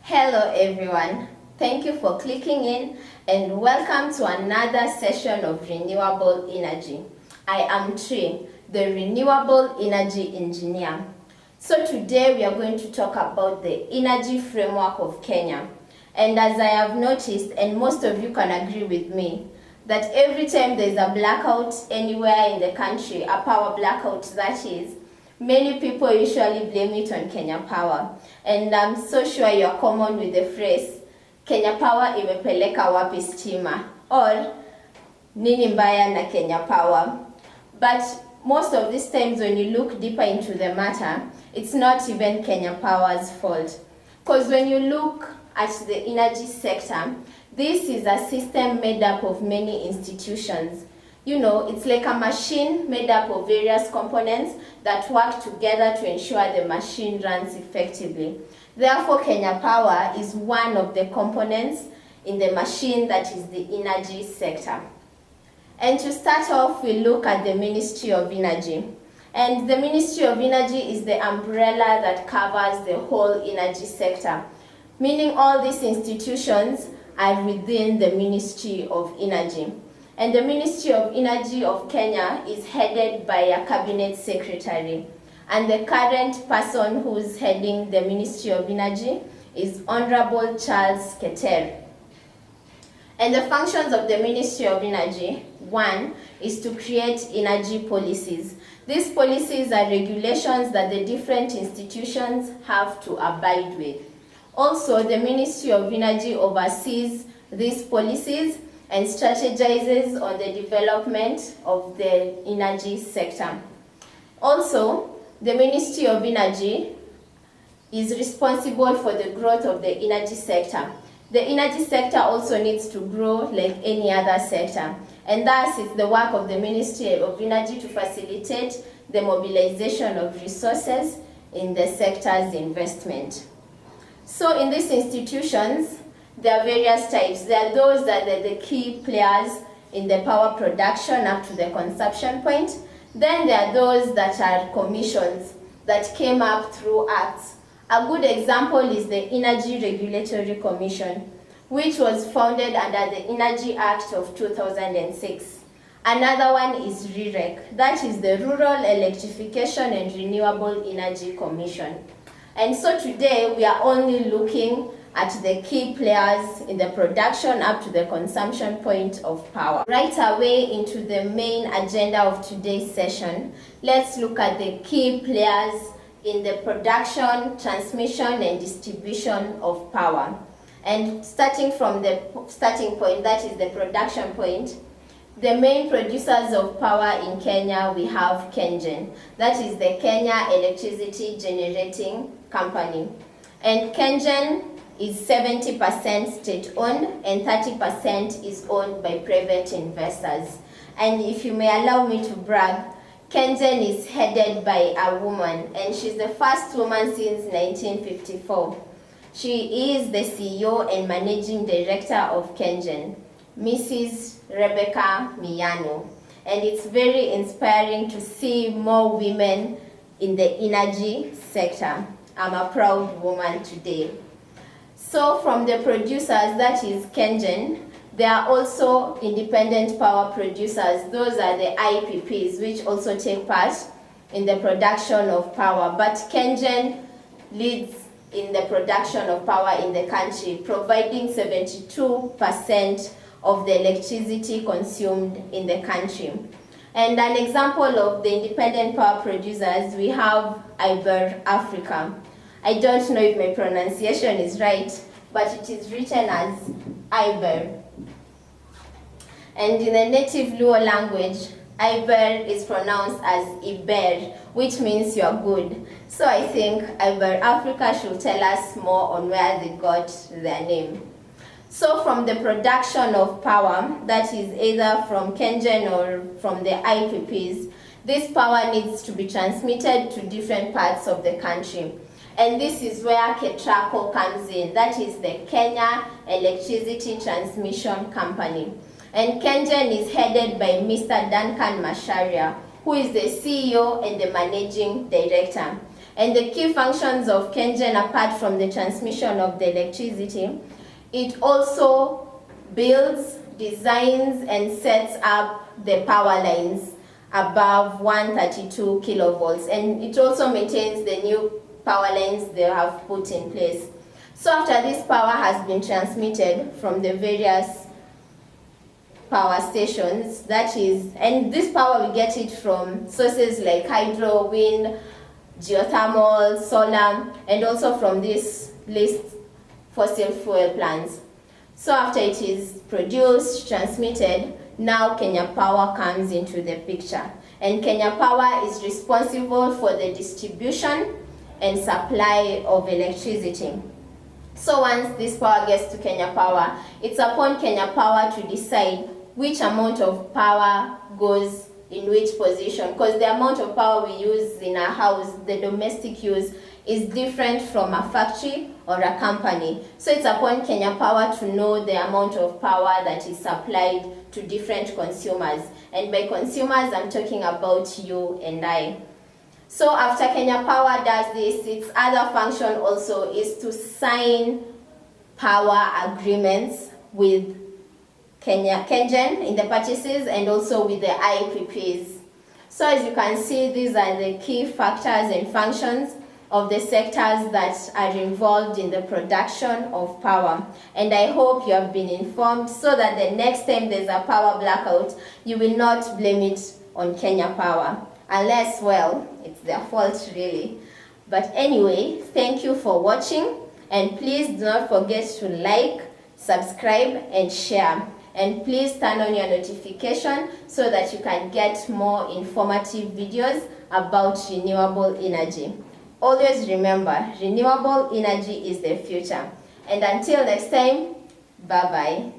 Hello everyone, thank you for clicking in and welcome to another session of Renewable Energy. I am T.R.E.E, the Renewable Energy Engineer. So today we are going to talk about the energy framework of Kenya. And as I have noticed, and most of you can agree with me, that every time there is a blackout anywhere in the country, a power blackout that is, many people usually blame it on Kenya Power. And I'm so sure you're common with the phrase, Kenya Power imepeleka wapi stima, or nini mbaya na Kenya Power. But most of these times when you look deeper into the matter, it's not even Kenya Power's fault. Because when you look at the energy sector, this is a system made up of many institutions. You know, it's like a machine made up of various components that work together to ensure the machine runs effectively. Therefore, Kenya Power is one of the components in the machine that is the energy sector. And to start off, we look at the Ministry of Energy. And the Ministry of Energy is the umbrella that covers the whole energy sector, meaning all these institutions are within the Ministry of Energy. And the Ministry of Energy of Kenya is headed by a cabinet secretary. And the current person who's heading the Ministry of Energy is Honorable Charles Keter. And the functions of the Ministry of Energy, one, is to create energy policies. These policies are regulations that the different institutions have to abide with. Also, the Ministry of Energy oversees these policies and strategizes on the development of the energy sector. Also, the Ministry of Energy is responsible for the growth of the energy sector. The energy sector also needs to grow like any other sector, and thus it's the work of the Ministry of Energy to facilitate the mobilization of resources in the sector's investment. So in these institutions, there are various types. There are those that are the key players in the power production up to the consumption point. Then there are those that are commissions that came up through acts. A good example is the Energy Regulatory Commission, which was founded under the Energy Act of 2006. Another one is REREC, that is the Rural Electrification and Renewable Energy Commission. And so today we are only looking at the key players in the production up to the consumption point of power. Right away into the main agenda of today's session, let's look at the key players in the production, transmission, and distribution of power. And starting from the starting point, that is the production point, the main producers of power in Kenya, we have KenGen. That is the Kenya Electricity Generating Company. And KenGen is 70% state-owned and 30% is owned by private investors. And if you may allow me to brag, KenGen is headed by a woman, and she's the first woman since 1954. She is the CEO and Managing Director of KenGen, Mrs. Rebecca Miyano. And it's very inspiring to see more women in the energy sector. I'm a proud woman today. So from the producers, that is KenGen, there are also independent power producers. Those are the IPPs, which also take part in the production of power. But KenGen leads in the production of power in the country, providing 72% of the electricity consumed in the country. And an example of the independent power producers, we have Iber Africa. I don't know if my pronunciation is right, but it is written as Iber. And in the native Luo language, Iber is pronounced as Iber, which means you're good. So I think Iber Africa should tell us more on where they got their name. So from the production of power, that is either from KenGen or from the IPPs, this power needs to be transmitted to different parts of the country. And this is where KETRACO comes in, that is the Kenya Electricity Transmission Company. And KenGen is headed by Mr. Duncan Macharia, who is the CEO and the Managing Director. And the key functions of KenGen, apart from the transmission of the electricity, it also builds, designs, and sets up the power lines above 132 kilovolts, and it also maintains the new power lines they have put in place. So after this power has been transmitted from the various power stations, that is, and this power we get it from sources like hydro, wind, geothermal, solar, and also from this list fossil fuel plants. So after it is produced, transmitted, now Kenya Power comes into the picture. And Kenya Power is responsible for the distribution and supply of electricity. So once this power gets to Kenya Power, it's upon Kenya Power to decide which amount of power goes in which position, because the amount of power we use in our house, the domestic use, is different from a factory or a company. So it's upon Kenya Power to know the amount of power that is supplied to different consumers. And by consumers, I'm talking about you and I. So after Kenya Power does this, its other function also is to sign power agreements with KenGen in the purchases and also with the IPPs. So as you can see, these are the key factors and functions of the sectors that are involved in the production of power. And I hope you have been informed so that the next time there's a power blackout, you will not blame it on Kenya Power. Unless, well, it's their fault really. But anyway, thank you for watching, and please do not forget to like, subscribe, and share. And please turn on your notification so that you can get more informative videos about renewable energy. Always remember, renewable energy is the future. And until next time, bye-bye.